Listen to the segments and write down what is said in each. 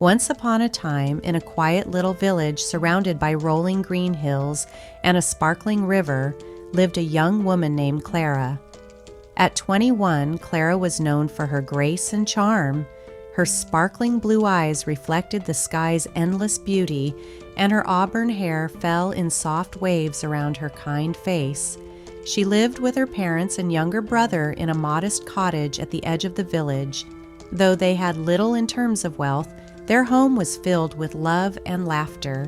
Once upon a time, in a quiet little village surrounded by rolling green hills and a sparkling river, lived a young woman named Clara. At 21, Clara was known for her grace and charm. Her sparkling blue eyes reflected the sky's endless beauty, and her auburn hair fell in soft waves around her kind face. She lived with her parents and younger brother in a modest cottage at the edge of the village. Though they had little in terms of wealth, their home was filled with love and laughter.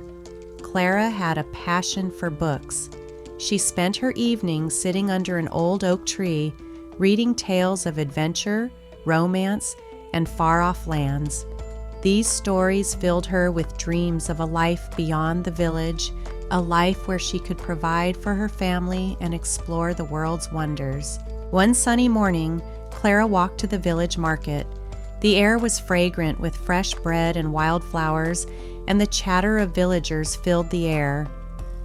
Clara had a passion for books. She spent her evenings sitting under an old oak tree, reading tales of adventure, romance, and far-off lands. These stories filled her with dreams of a life beyond the village, a life where she could provide for her family and explore the world's wonders. One sunny morning, Clara walked to the village market. The air was fragrant with fresh bread and wildflowers, and the chatter of villagers filled the air.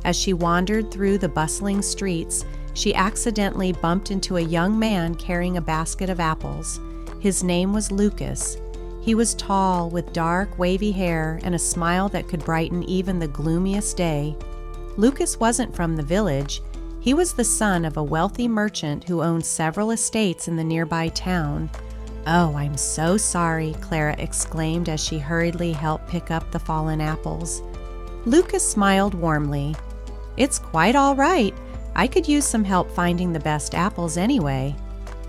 As she wandered through the bustling streets, she accidentally bumped into a young man carrying a basket of apples. His name was Lucas. He was tall, with dark, wavy hair and a smile that could brighten even the gloomiest day. Lucas wasn't from the village. He was the son of a wealthy merchant who owned several estates in the nearby town. "Oh, I'm so sorry," Clara exclaimed as she hurriedly helped pick up the fallen apples. Lucas smiled warmly. "It's quite all right. I could use some help finding the best apples anyway."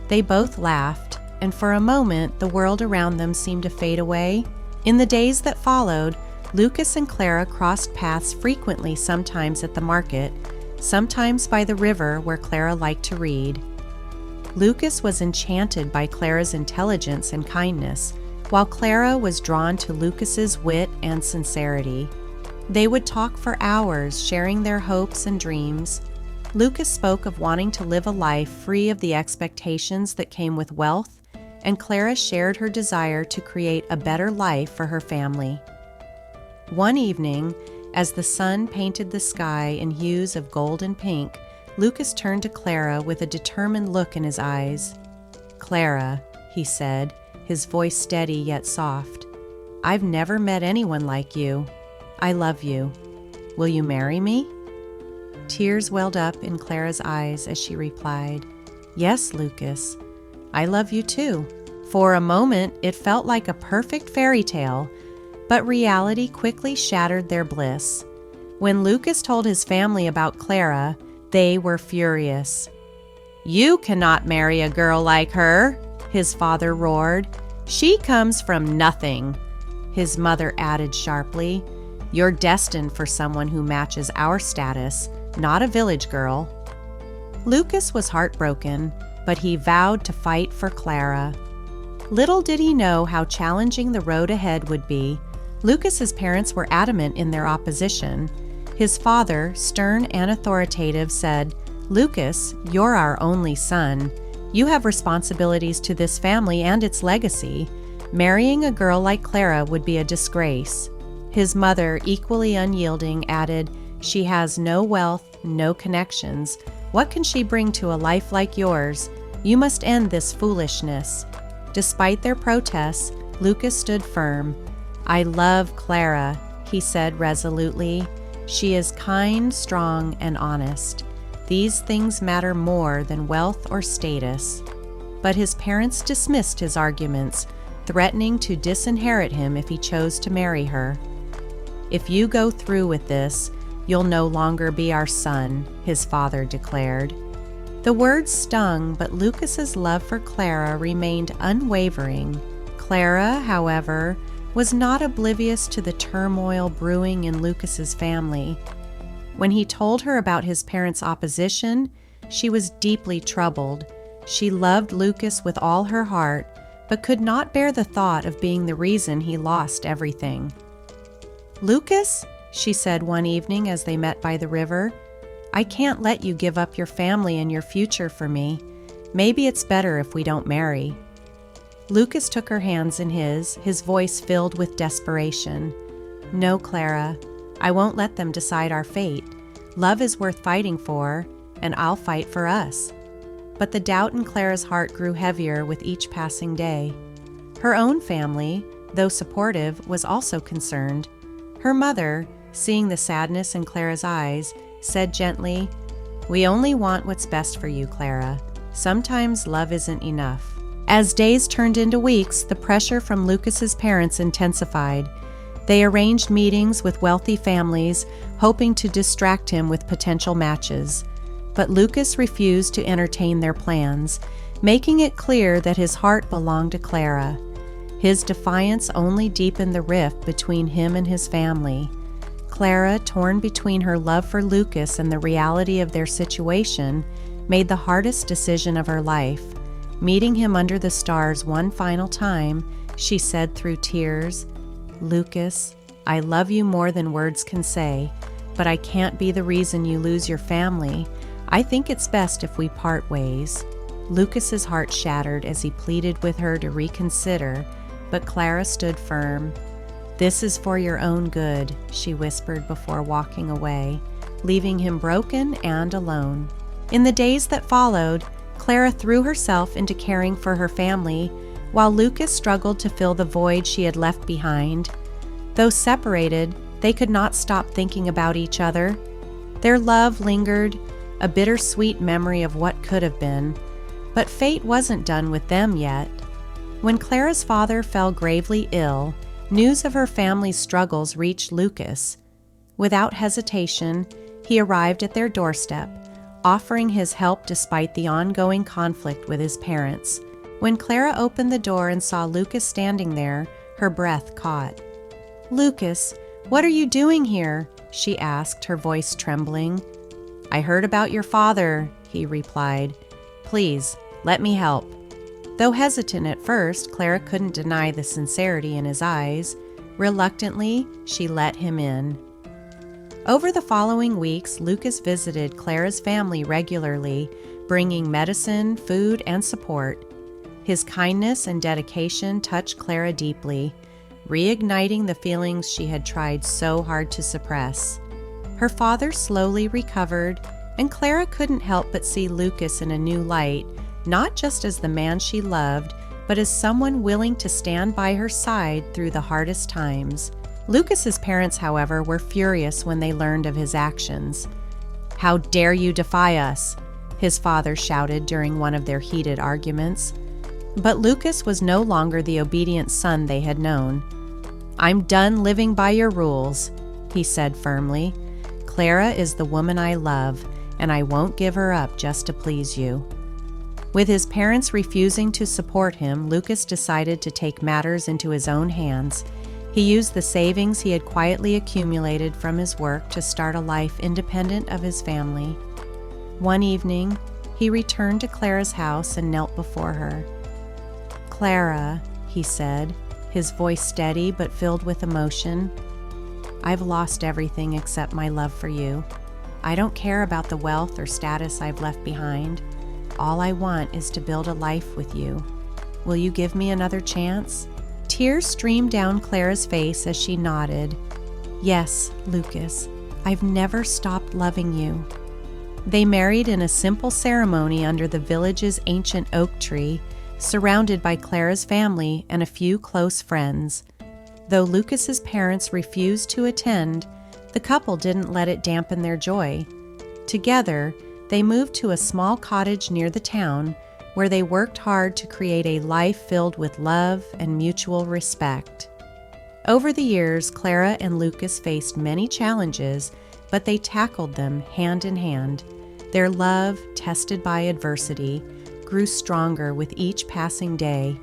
They both laughed, and for a moment the world around them seemed to fade away. In the days that followed, Lucas and Clara crossed paths frequently, sometimes at the market, sometimes by the river where Clara liked to read. Lucas was enchanted by Clara's intelligence and kindness, while Clara was drawn to Lucas's wit and sincerity. They would talk for hours, sharing their hopes and dreams. Lucas spoke of wanting to live a life free of the expectations that came with wealth, and Clara shared her desire to create a better life for her family. One evening, as the sun painted the sky in hues of gold and pink, Lucas turned to Clara with a determined look in his eyes. "Clara," he said, his voice steady yet soft, "I've never met anyone like you. I love you. Will you marry me?" Tears welled up in Clara's eyes as she replied, "Yes, Lucas, I love you too." For a moment, it felt like a perfect fairy tale, but reality quickly shattered their bliss. When Lucas told his family about Clara, they were furious. "You cannot marry a girl like her," his father roared. "She comes from nothing." His mother added sharply, "You're destined for someone who matches our status, not a village girl." Lucas was heartbroken, but he vowed to fight for Clara. Little did he know how challenging the road ahead would be. Lucas's parents were adamant in their opposition. His father, stern and authoritative, said, "Lucas, you're our only son. You have responsibilities to this family and its legacy. Marrying a girl like Clara would be a disgrace." His mother, equally unyielding, added, "She has no wealth, no connections. What can she bring to a life like yours? You must end this foolishness." Despite their protests, Lucas stood firm. "I love Clara," he said resolutely. "She is kind, strong, and honest. These things matter more than wealth or status." But his parents dismissed his arguments, threatening to disinherit him if he chose to marry her. "If you go through with this, you'll no longer be our son," his father declared. The words stung, but Lucas's love for Clara remained unwavering. Clara, however, was not oblivious to the turmoil brewing in Lucas's family. When he told her about his parents' opposition, she was deeply troubled. She loved Lucas with all her heart, but could not bear the thought of being the reason he lost everything. "Lucas," she said one evening as they met by the river, "I can't let you give up your family and your future for me. Maybe it's better if we don't marry." Lucas took her hands in his voice filled with desperation. "No, Clara, I won't let them decide our fate. Love is worth fighting for, and I'll fight for us." But the doubt in Clara's heart grew heavier with each passing day. Her own family, though supportive, was also concerned. Her mother, seeing the sadness in Clara's eyes, said gently, "We only want what's best for you, Clara. Sometimes love isn't enough." As days turned into weeks, the pressure from Lucas's parents intensified. They arranged meetings with wealthy families, hoping to distract him with potential matches. But Lucas refused to entertain their plans, making it clear that his heart belonged to Clara. His defiance only deepened the rift between him and his family. Clara, torn between her love for Lucas and the reality of their situation, made the hardest decision of her life. Meeting him under the stars one final time, she said through tears, "Lucas, I love you more than words can say, but I can't be the reason you lose your family. I think it's best if we part ways." Lucas's heart shattered as he pleaded with her to reconsider, but Clara stood firm. "This is for your own good," she whispered before walking away, leaving him broken and alone. In the days that followed, Clara threw herself into caring for her family, while Lucas struggled to fill the void she had left behind. Though separated, they could not stop thinking about each other. Their love lingered, a bittersweet memory of what could have been. But fate wasn't done with them yet. When Clara's father fell gravely ill, news of her family's struggles reached Lucas. Without hesitation, he arrived at their doorstep, offering his help despite the ongoing conflict with his parents. When Clara opened the door and saw Lucas standing there, her breath caught. "Lucas, what are you doing here?" she asked, her voice trembling. "I heard about your father," he replied. "Please, let me help." Though hesitant at first, Clara couldn't deny the sincerity in his eyes. Reluctantly, she let him in. Over the following weeks, Lucas visited Clara's family regularly, bringing medicine, food, and support. His kindness and dedication touched Clara deeply, reigniting the feelings she had tried so hard to suppress. Her father slowly recovered, and Clara couldn't help but see Lucas in a new light, not just as the man she loved, but as someone willing to stand by her side through the hardest times. Lucas's parents, however, were furious when they learned of his actions. "How dare you defy us?" his father shouted during one of their heated arguments. But Lucas was no longer the obedient son they had known. "I'm done living by your rules," he said firmly. "Clara is the woman I love, and I won't give her up just to please you." With his parents refusing to support him, Lucas decided to take matters into his own hands. He used the savings he had quietly accumulated from his work to start a life independent of his family. One evening, he returned to Clara's house and knelt before her. "Clara," he said, his voice steady but filled with emotion, "I've lost everything except my love for you. I don't care about the wealth or status I've left behind. All I want is to build a life with you. Will you give me another chance?" Tears streamed down Clara's face as she nodded. "Yes, Lucas, I've never stopped loving you." They married in a simple ceremony under the village's ancient oak tree, surrounded by Clara's family and a few close friends. Though Lucas's parents refused to attend, the couple didn't let it dampen their joy. Together, they moved to a small cottage near the town, where they worked hard to create a life filled with love and mutual respect. Over the years, Clara and Lucas faced many challenges, but they tackled them hand in hand. Their love, tested by adversity, grew stronger with each passing day.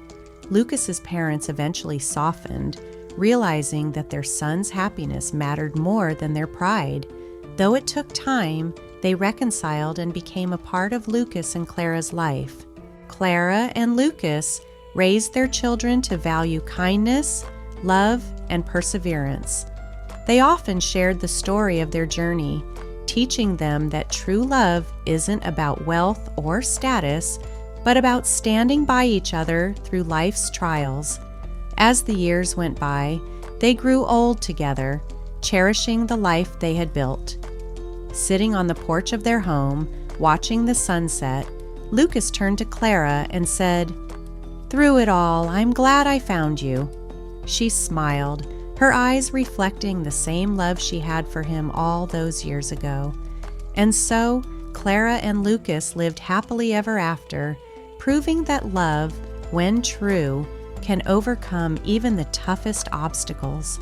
Lucas's parents eventually softened, realizing that their son's happiness mattered more than their pride. Though it took time, they reconciled and became a part of Lucas and Clara's life. Clara and Lucas raised their children to value kindness, love, and perseverance. They often shared the story of their journey, teaching them that true love isn't about wealth or status, but about standing by each other through life's trials. As the years went by, they grew old together, cherishing the life they had built. Sitting on the porch of their home, watching the sunset, Lucas turned to Clara and said, "Through it all, I'm glad I found you." She smiled, her eyes reflecting the same love she had for him all those years ago. And so, Clara and Lucas lived happily ever after, proving that love, when true, can overcome even the toughest obstacles.